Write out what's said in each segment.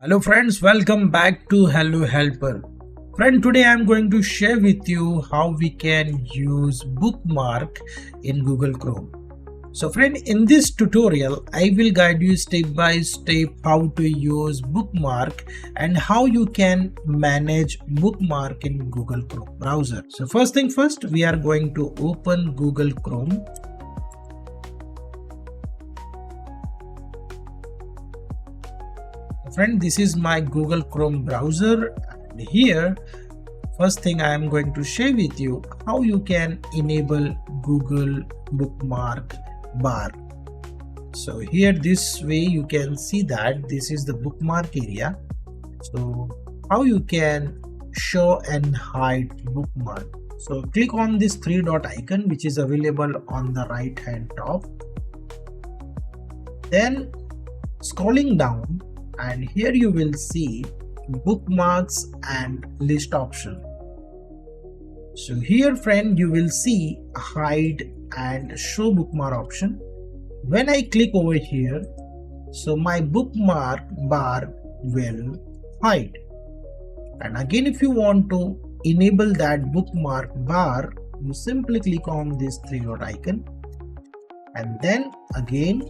Hello friends, welcome back to Hello Helper. Friend, today I am going to share with you how we can use bookmark in Google Chrome. So friend, in this tutorial I will guide you step by step how to use bookmark and how you can manage bookmark in Google Chrome browser. So first thing first, we are going to open Google Chrome. Friend, this is my Google Chrome browser, and here first thing I am going to share with you how you can enable Google bookmark bar. So here this way you can see that this is the bookmark area. So how you can show and hide bookmark. So click on this three dot icon which is available on the right hand top. Then scrolling down, and here you will see bookmarks and list option. So here friend, you will see hide and show bookmark option. When I click over here, so my bookmark bar will hide. And again, if you want to enable that bookmark bar, you simply click on this three dot icon, and then again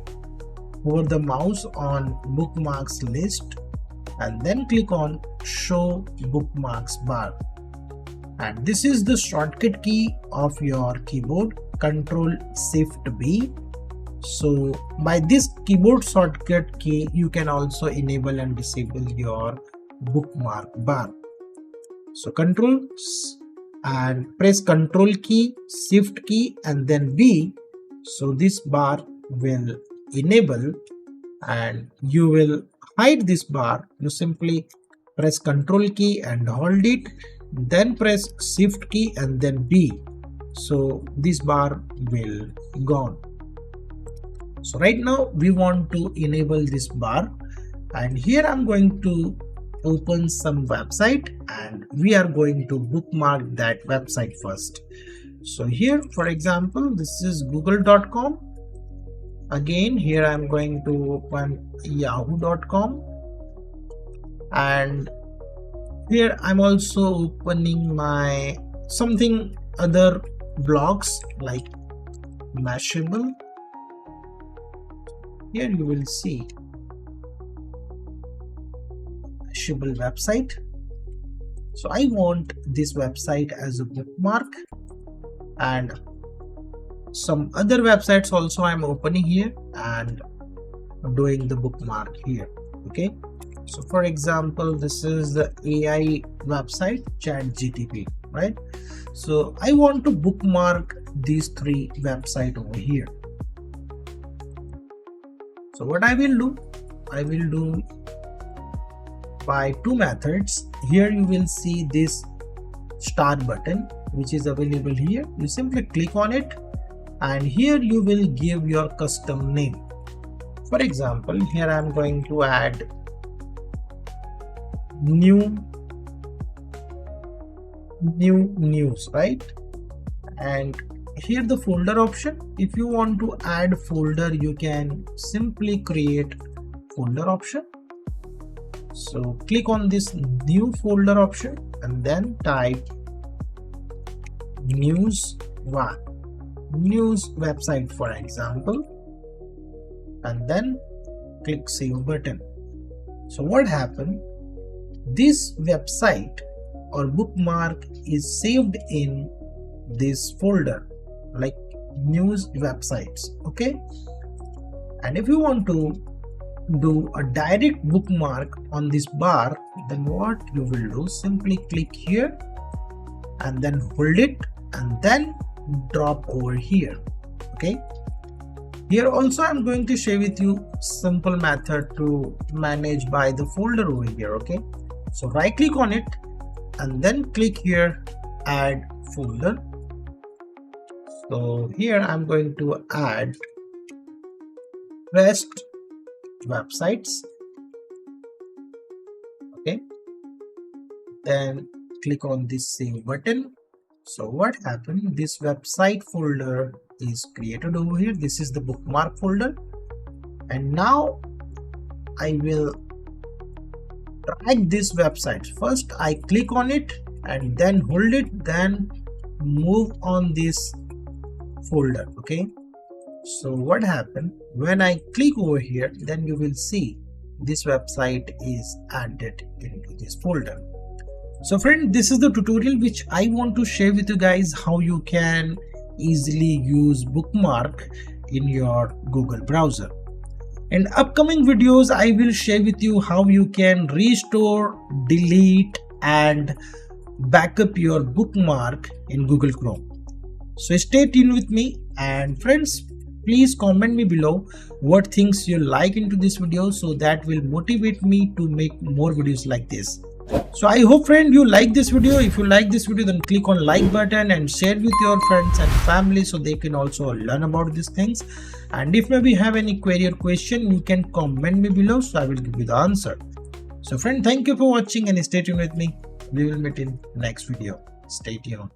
hover the mouse on bookmarks list and then click on show bookmarks bar. And this is the shortcut key of your keyboard, Control Shift B. So by this keyboard shortcut key you can also enable and disable your bookmark bar. So Control and press Control key, Shift key and then B. So this bar will enable and you will hide this bar. You simply press Control key and hold it, then press Shift key and then B. So this bar will gone. So right now we want to enable this bar, and here I'm going to open some website and we are going to bookmark that website first. So here for example, this is google.com. Again, here I'm going to open yahoo.com, and here I'm also opening my something other blogs like Mashable. Here you will see Mashable website. So I want this website as a bookmark, and some other websites also I'm opening here and doing the bookmark here. Okay, so for example, this is the AI website ChatGTP, right? So I want to bookmark these three websites over here. So what I will do by two methods. Here you will see this start button which is available here. You simply click on it, and here you will give your custom name. For example, here I am going to add new news, right? And here the folder option. If you want to add folder, you can simply create folder option. So click on this new folder option and then type news website for example, and then click save button. So what happened, this website or bookmark is saved in this folder like news websites. Okay, and if you want to do a direct bookmark on this bar, then what you will do, simply click here and then hold it and then drop over here. Okay, here also I'm going to share with you simple method to manage by the folder over here. Okay, so right click on it and then click here add folder. So here I'm going to add rest websites. Okay, then click on this save button. So what happened, this website folder is created over here. This is the bookmark folder, and now I will drag this website. First I click on it and then hold it, then move on this folder. Okay, so what happened when I click over here, then you will see this website is added into this folder. So friend, this is the tutorial which I want to share with you guys, how you can easily use Bookmark in your Google browser. In upcoming videos I will share with you how you can restore, delete and backup your bookmark in Google Chrome. So stay tuned with me, and friends, please comment me below what things you like into this video, so that will motivate me to make more videos like this. So I hope friend you like this video. If you like this video, then click on like button and share with your friends and family so they can also learn about these things. And if maybe have any query or question, you can comment me below, so I will give you the answer. So friend, thank you for watching and stay tuned with me. We will meet in next video. Stay tuned.